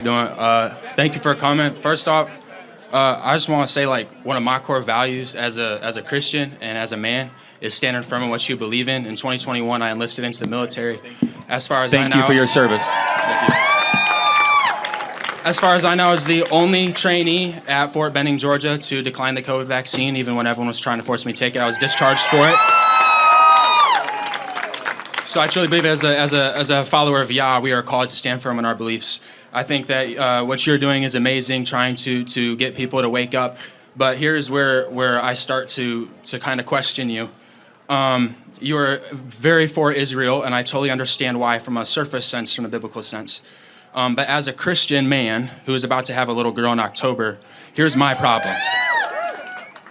Thank you for coming. First off, I just want to say, like, one of my core values as a Christian and as a man is standing firm in what you believe in. In 2021, I enlisted into the military. As far as Thank you for your service. Thank you. As far as I know, I was the only trainee at Fort Benning, Georgia, to decline the COVID vaccine, even when everyone was trying to force me to take it. I was discharged for it. So I truly believe, as a follower of Yah, we are called to stand firm in our beliefs. I think that what you're doing is amazing, trying to get people to wake up. But here's where I start to kind of question you. You are very for Israel, and I totally understand why from a surface sense, from a biblical sense. But as a Christian man who is about to have a little girl in October, here's my problem.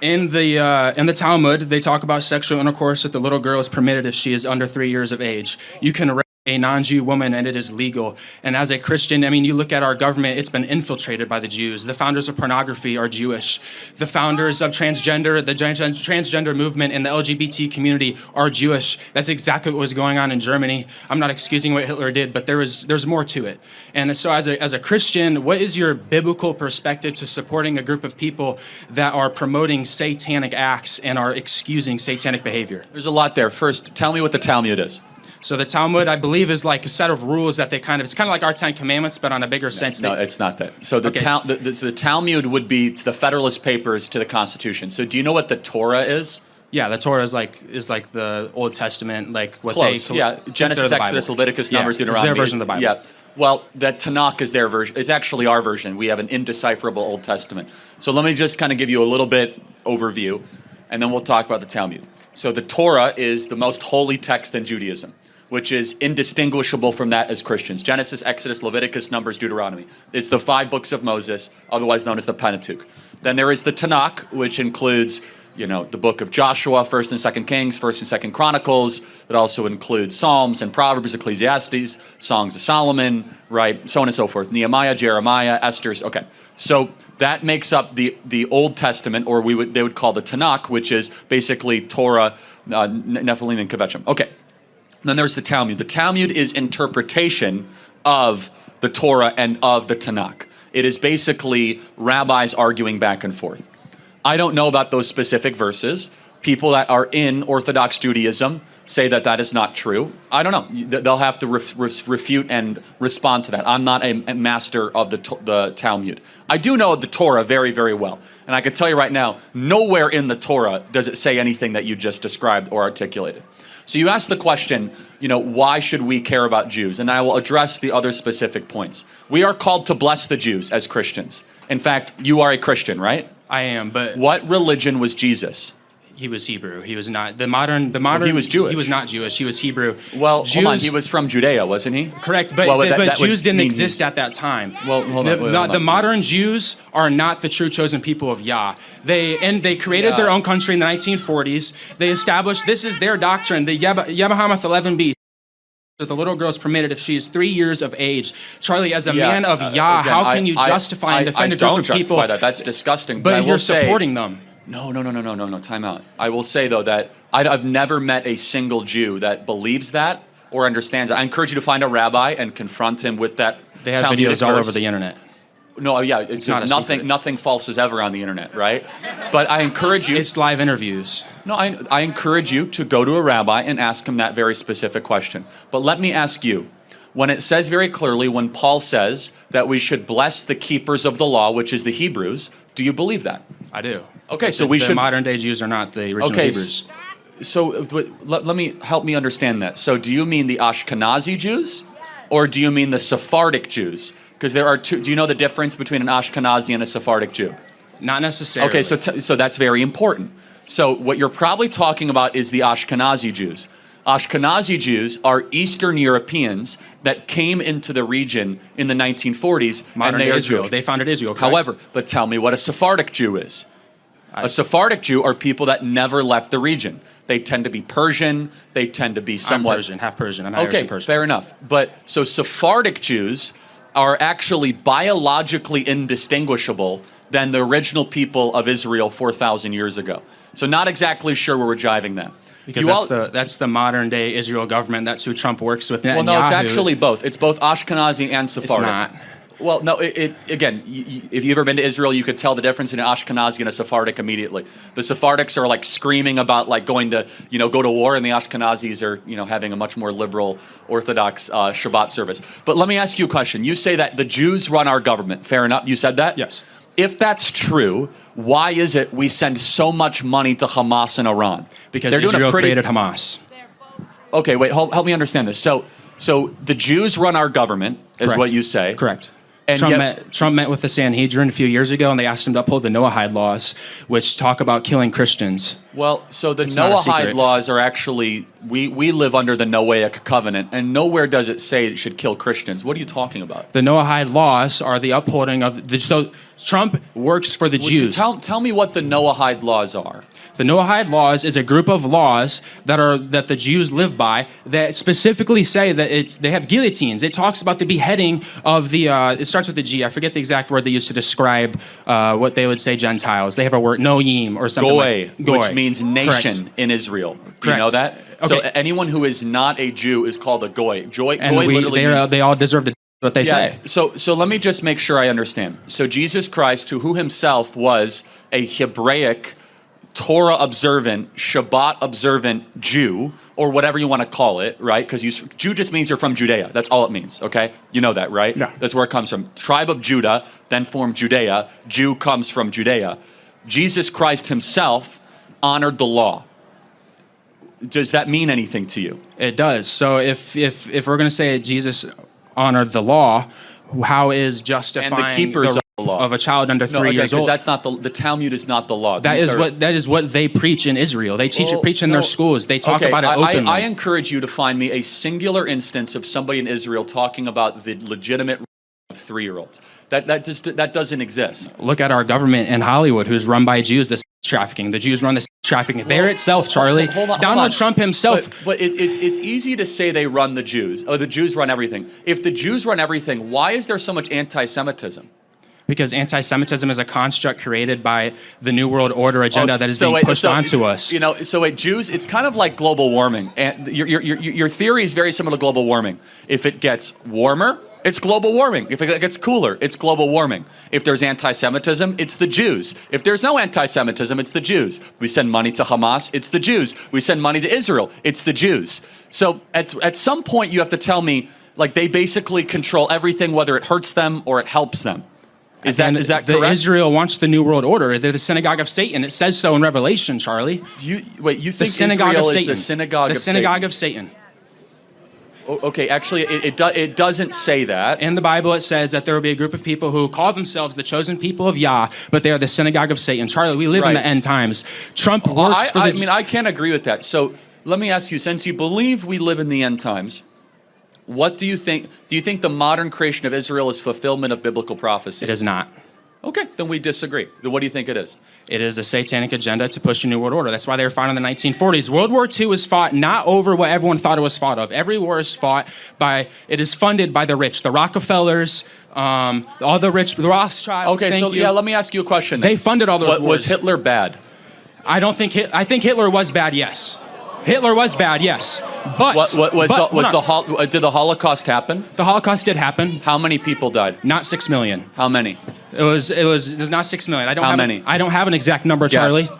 In the Talmud, they talk about sexual intercourse with the little girl is permitted if she is under 3 years of age. You can rape a non-Jew woman and it is legal. And as a Christian, I mean, you look at our government, it's been infiltrated by the Jews. The founders of pornography are Jewish. The founders of transgender, the transgender movement and the LGBT community are Jewish. That's exactly what was going on in Germany. I'm not excusing what Hitler did, but there's more to it. And so as a Christian, what is your biblical perspective to supporting a group of people that are promoting satanic acts and are excusing satanic behavior? There's a lot there. First, tell me what the Talmud is. So the Talmud, I believe, is like a set of rules that it's kind of like our Ten Commandments, but on a bigger sense. No, it's not that. So the Talmud would be the Federalist Papers to the Constitution. So do you know what the Torah is? Yeah, the Torah is like the Old Testament, like what Close. they Genesis, Exodus, Leviticus, Numbers, Deuteronomy. It's their version of the Bible. Yeah. Well, that Tanakh is their version. It's actually our version. We have an indecipherable Old Testament. So let me just kind of give you a little bit overview, and then we'll talk about the Talmud. So the Torah is the most holy text in Judaism, which is indistinguishable from that as Christians. Genesis, Exodus, Leviticus, Numbers, Deuteronomy. It's the 5 books of Moses, otherwise known as the Pentateuch. Then there is the Tanakh, which includes, the book of Joshua, 1st and 2nd Kings, 1st and 2nd Chronicles. It also includes Psalms and Proverbs, Ecclesiastes, Songs of Solomon, right? So on and so forth. Nehemiah, Jeremiah, Esther's. Okay. So that makes up the Old Testament, or they would call the Tanakh, which is basically Torah, Nephilim, and Kvetchim. Okay. Then there's the Talmud. The Talmud is interpretation of the Torah and of the Tanakh. It is basically rabbis arguing back and forth. I don't know about those specific verses. People that are in Orthodox Judaism say that is not true. I don't know. They'll have to refute and respond to that. I'm not a master of the Talmud. I do know the Torah very, very well. And I can tell you right now, nowhere in the Torah does it say anything that you just described or articulated. So you asked the question, why should we care about Jews? And I will address the other specific points. We are called to bless the Jews as Christians. In fact, you are a Christian, right? I am, but... What religion was Jesus? He was Hebrew. He was not he was Jewish. He was not Jewish. He was Hebrew. Well, hold on. He was from Judea, wasn't he? Correct, but Jews didn't exist at that time. Well, hold on. The modern Jews are not the true chosen people of Yah. They created their own country in the 1940s. They established, this is their doctrine, the Yebahamath 11b. That the little girl is permitted if she is 3 years of age. Charlie, as a man of Yah, how can you justify and defend a group of people? I don't justify that. That's disgusting. But you're supporting them. No, time out. I will say, though, that I've never met a single Jew that believes that or understands it. I encourage you to find a rabbi and confront him with that. They have videos all over the internet. No, yeah, it's not nothing false is ever on the internet, right? But I encourage you... It's live interviews. No, I encourage you to go to a rabbi and ask him that very specific question. But let me ask you, when it says very clearly, when Paul says that we should bless the keepers of the law, which is the Hebrews, do you believe that? I do. Okay, so the modern day Jews are not the original Hebrews. So help me understand that. So do you mean the Ashkenazi Jews, or do you mean the Sephardic Jews? Because there are two. Do you know the difference between an Ashkenazi and a Sephardic Jew? Not necessarily. Okay, so that's very important. So what you're probably talking about is the Ashkenazi Jews. Ashkenazi Jews are Eastern Europeans that came into the region in the 1940s. Modern day Israel. They founded Israel, correct? However, but tell me what a Sephardic Jew is. A Sephardic Jew are people that never left the region. They tend to be Persian. They tend to be somewhat... I'm Persian, half Persian. I'm Irish and Persian. Fair enough. But so Sephardic Jews are actually biologically indistinguishable than the original people of Israel 4,000 years ago. So not exactly sure where we're jiving that. Because that's the modern day Israel government. That's who Trump works with. Well, no, it's actually both. It's both Ashkenazi and Sephardic. It's not. Well, no, again, if you've ever been to Israel, you could tell the difference in an Ashkenazi and a Sephardic immediately. The Sephardics are like screaming about like going to, go to war, and the Ashkenazis are, having a much more liberal, Orthodox Shabbat service. But let me ask you a question. You say that the Jews run our government. Fair enough. You said that? Yes. If that's true, why is it we send so much money to Hamas and Iran? Because Israel created Hamas. Okay, wait, help me understand this. So the Jews run our government, is Correct. what you say. Correct. And Trump met with the Sanhedrin a few years ago, and they asked him to uphold the Noahide laws, which talk about killing Christians. Well, so the It's not a Noahide secret. laws are actually, we live under the Noahic covenant, and nowhere does it say it should kill Christians. What are you talking about? The Noahide laws are the upholding of the. So Trump works for the Jews. Tell me what the Noahide laws are. The Noahide laws is a group of laws that the Jews live by that specifically say that they have guillotines. It talks about the beheading of the. It starts with the G. I forget the exact word they use to describe what they would say Gentiles. They have a word noyim or something. Goy, Goy. which means nation Correct. in Israel. Do you Correct. know that? Okay. So anyone who is not a Jew is called a Goy. And Goy literally means... they all deserve to what they say. So let me just make sure I understand. So Jesus Christ, who himself was a Hebraic, Torah observant, Shabbat observant Jew, or whatever you want to call it, right? Because Jew just means you're from Judea. That's all it means, okay? You know that, right? Yeah. That's where it comes from. Tribe of Judah, then formed Judea. Jew comes from Judea. Jesus Christ himself honored the law. Does that mean anything to you? It does. So if we're going to say Jesus honored the law, how is justifying And the keepers of the law of a child under 3 years because old? that's not the Talmud is not the law. That is what they preach in Israel. They preach in their schools. They talk about it openly. I encourage you to find me a singular instance of somebody in Israel talking about the legitimate of 3-year-olds. That doesn't exist. Look at our government in Hollywood, who's run by Jews. This trafficking. The Jews run this trafficking. There itself, Charlie. Donald Trump himself. But it's easy to say they run the Jews. Oh, the Jews run everything. If the Jews run everything, why is there so much anti-Semitism? Because anti-Semitism is a construct created by the New World Order agenda that is being pushed onto us. Jews, it's kind of like global warming. And your theory is very similar to global warming. If it gets warmer, it's global warming. If it gets cooler, it's global warming. If there's anti-Semitism, it's the Jews. If there's no anti-Semitism, it's the Jews. We send money to Hamas, it's the Jews. We send money to Israel, it's the Jews. So at some point you have to tell me, like, they basically control everything, whether it hurts them or it helps them. Is that correct? Israel wants the New World Order. They're the synagogue of Satan. It says so in Revelation, Charlie. You think the synagogue Israel of Satan. is the synagogue of Satan? The synagogue of Satan. Okay, actually, it doesn't say that. In the Bible, it says that there will be a group of people who call themselves the chosen people of Yah, but they are the synagogue of Satan. Charlie, we live in the end times. Trump works for the... I can't agree with that. So let me ask you, since you believe we live in the end times, what do you think? Do you think the modern creation of Israel is fulfillment of biblical prophecy? It is not. Okay, then we disagree. Then what do you think it is? It is a satanic agenda to push a new world order. That's why they were fought in the 1940s. World War II was fought not over what everyone thought it was fought of. Every war is fought by, it is funded by the rich, the Rockefellers, all the rich, the Rothschilds. Okay, so yeah, let me ask you a question. They funded all those wars. Was Hitler bad? I think Hitler was bad, yes. Hitler was bad, yes. But did the Holocaust happen? The Holocaust did happen. How many people died? Not 6 million. How many? It was not 6 million. How many? I don't have an exact number, Charlie. Yes.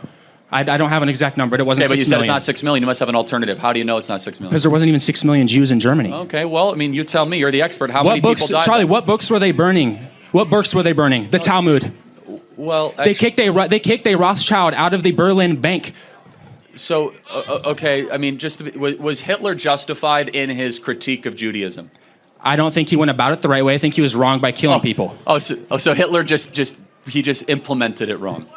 I don't have an exact number. It wasn't 6 million. Okay, but you said it's not 6 million. You must have an alternative. How do you know it's not 6 million? Because there wasn't even 6 million Jews in Germany. Okay, well, I mean, you tell me. You're the expert. How many people died? Charlie, what books were they burning? What books were they burning? The Talmud. Well, they kicked a Rothschild out of the Berlin bank. So, okay, I mean, was Hitler justified in his critique of Judaism? I don't think he went about it the right way. I think he was wrong by killing people. So Hitler just implemented it wrong.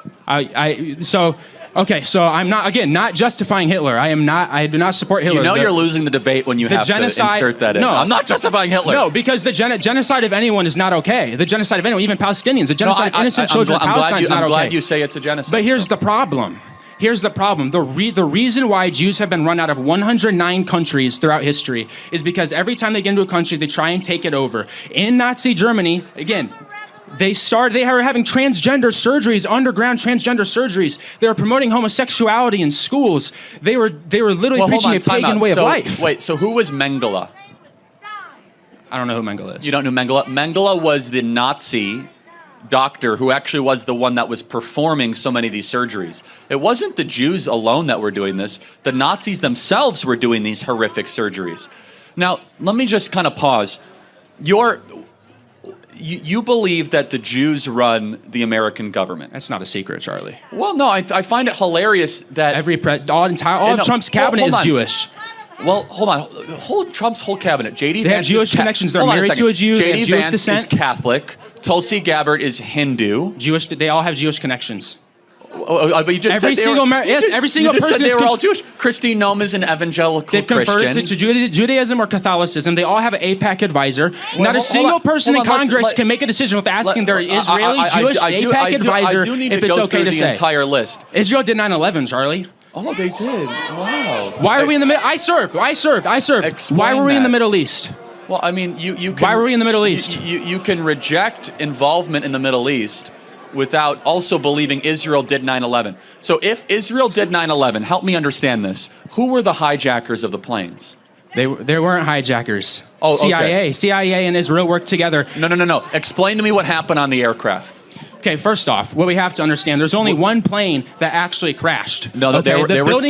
So I'm not justifying Hitler. I do not support Hitler. You know you're losing the debate when you have to insert that in. No, I'm not justifying Hitler. No, because the genocide of anyone is not okay. The genocide of anyone, even Palestinians, the genocide of innocent children in Palestine is not okay. I'm glad you say it's a genocide. But here's the problem. The reason why Jews have been run out of 109 countries throughout history is because every time they get into a country, they try and take it over. In Nazi Germany, again, they were having transgender surgeries, underground transgender surgeries. They were promoting homosexuality in schools. They were literally preaching a pagan way of life. Wait, so who was Mengele? I don't know who Mengele is. You don't know Mengele? Mengele was the Nazi doctor who actually was the one that was performing so many of these surgeries. It wasn't the Jews alone that were doing this. The Nazis themselves were doing these horrific surgeries. Now, let me just kind of pause. You believe that the Jews run the American government. That's not a secret, Charlie. Well, no, I find it hilarious that all of Trump's cabinet is Jewish. Well, hold on. Trump's whole cabinet. J.D. They Vance have Jewish connections. They're married to a Jew. They have Jewish descent. J.D. Vance is Catholic. Tulsi Gabbard is Hindu. Jewish. They all have Jewish connections. But you just every single person they were all Jewish. Christine Nome is an evangelical They've converted to Judaism or Catholicism. They all have an AIPAC advisor. Not a single person in Congress can make a decision without asking their Israeli Jewish AIPAC advisor if it's okay to say. The entire list. Israel did 9/11, Charlie. Oh, they did. Wow. Why are we in the middle? I served. Why were we in the Middle East? Well, I mean, you can. Why were we in the Middle East? You can reject involvement in the Middle East without also believing Israel did 9/11. So if Israel did 9/11, help me understand this. Who were the hijackers of the planes? They weren't hijackers. Oh, CIA and Israel worked together. No. Explain to me what happened on the aircraft. Okay, first off, what we have to understand, there's only one plane that actually crashed. No, there were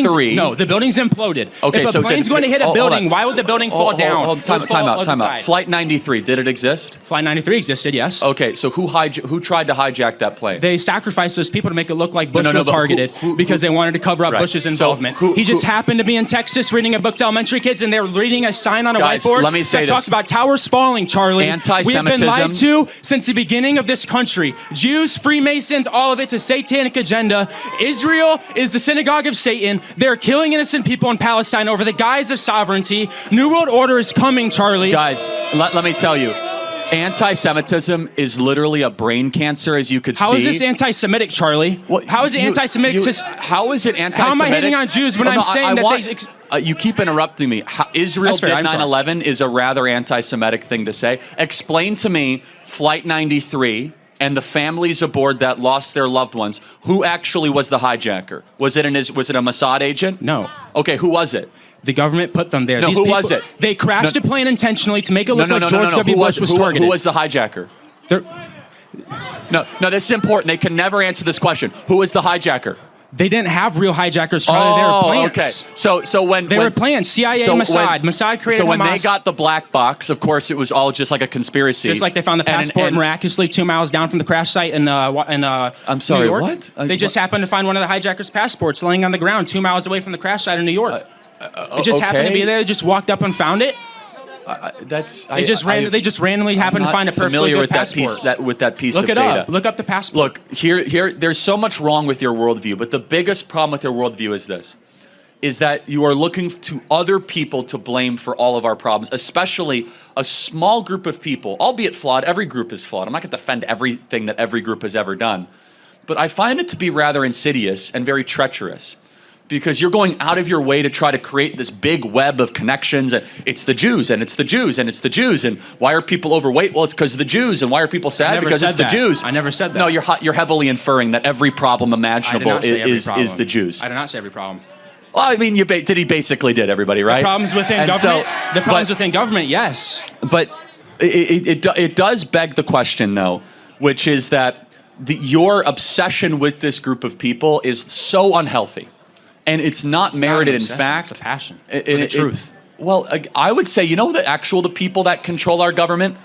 three. No, the building's imploded. Okay, if a plane's going to hit a building, why would the building fall down? Time out. Flight 93, did it exist? Flight 93 existed, yes. Okay, so who tried to hijack that plane? They sacrificed those people to make it look like Bush was targeted because they wanted to cover up Bush's involvement. So he just happened to be in Texas reading a book to elementary kids, and they were reading a sign on a whiteboard that talked about towers falling, Charlie. Anti-Semitism. We've been lied to since the beginning of this country. Jews, Freemasons, all of it's a satanic agenda. Israel is the synagogue of Satan. They're killing innocent people in Palestine over the guise of sovereignty. New World Order is coming, Charlie. Guys, let me tell you. Anti-Semitism is literally a brain cancer, as you could see. How is this anti-Semitic, Charlie? How is it anti-Semitic? How is it anti-Semitic? How am I hating on Jews when I'm saying you keep interrupting me. Israel did 9/11 is a rather anti-Semitic thing to say. Explain to me Flight 93 and the families aboard that lost their loved ones. Who actually was the hijacker? Was it a Mossad agent? No. Okay, who was it? The government put them there. No, who was it? They crashed a plane intentionally to make it look like George W. Bush was targeted. Who was the hijacker? No, this is important. They can never answer this question. Who was the hijacker? They didn't have real hijackers, Charlie. They were plants. Okay. So when they were plants, CIA, Mossad created Hamas. So when they got the black box, of course, it was all just like a conspiracy. Just like they found the passport miraculously 2 miles down from the crash site in I'm sorry, New York. what? They just happened to find one of the hijackers' passports laying on the ground 2 miles away from the crash site in New York. It just happened to be there. They just walked up and found it. They just randomly happened to find a perfectly good passport. With that piece Look of it data. up. Look up the passport. Look, here, there's so much wrong with your worldview, but the biggest problem with your worldview is this, is that you are looking to other people to blame for all of our problems, especially a small group of people, albeit flawed. Every group is flawed. I'm not going to defend everything that every group has ever done, but I find it to be rather insidious and very treacherous, because you're going out of your way to try to create this big web of connections, and it's the Jews, and it's the Jews, and it's the Jews, and why are people overweight? Well, it's because of the Jews, and why are people sad? Because it's the Jews. I never said that. No, you're heavily inferring that every problem imaginable is the Jews. I did not say every problem. Well, I mean, he basically did, everybody, right? The problems within government. Within government, yes. But it does beg the question, though, which is that your obsession with this group of people is so unhealthy. And it's not merited, in fact. It's a passion for the truth. Well, I would say, the people that control our government,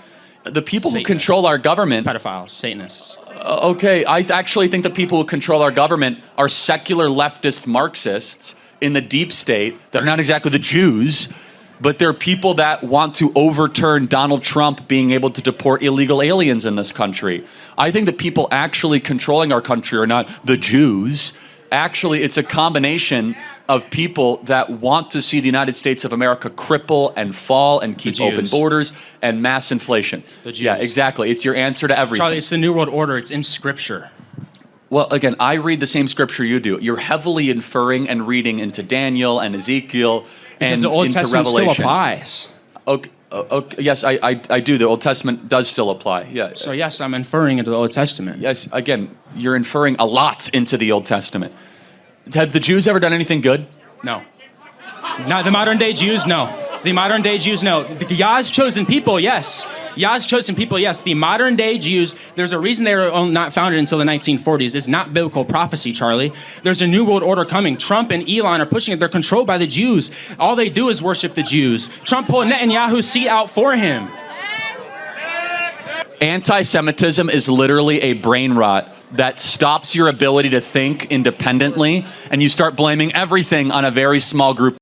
the people who control our government. Pedophiles, Satanists. Okay, I actually think the people who control our government are secular leftist Marxists in the deep state. They're not exactly the Jews, but they're people that want to overturn Donald Trump being able to deport illegal aliens in this country. I think the people actually controlling our country are not the Jews. Actually, it's a combination of people that want to see the United States of America cripple and fall and keep open borders and mass inflation. The Jews. Yeah, exactly. It's your answer to everything. Charlie, it's the New World Order. It's in Scripture. Well, again, I read the same Scripture you do. You're heavily inferring and reading into Daniel and Ezekiel and the Old into Testament Revelation. still applies. Okay, yes, I do. The Old Testament does still apply. Yeah. So yes, I'm inferring into the Old Testament. Yes, again, you're inferring a lot into the Old Testament. Have the Jews ever done anything good? No. Not the modern day Jews, no. The modern day Jews, no. The Yah's chosen people, yes. Yah's chosen people, yes. The modern day Jews, there's a reason they were not founded until the 1940s. It's not biblical prophecy, Charlie. There's a new world order coming. Trump and Elon are pushing it. They're controlled by the Jews. All they do is worship the Jews. Trump pulled Netanyahu's seat out for him. Anti-Semitism is literally a brain rot that stops your ability to think independently, and you start blaming everything on a very small group.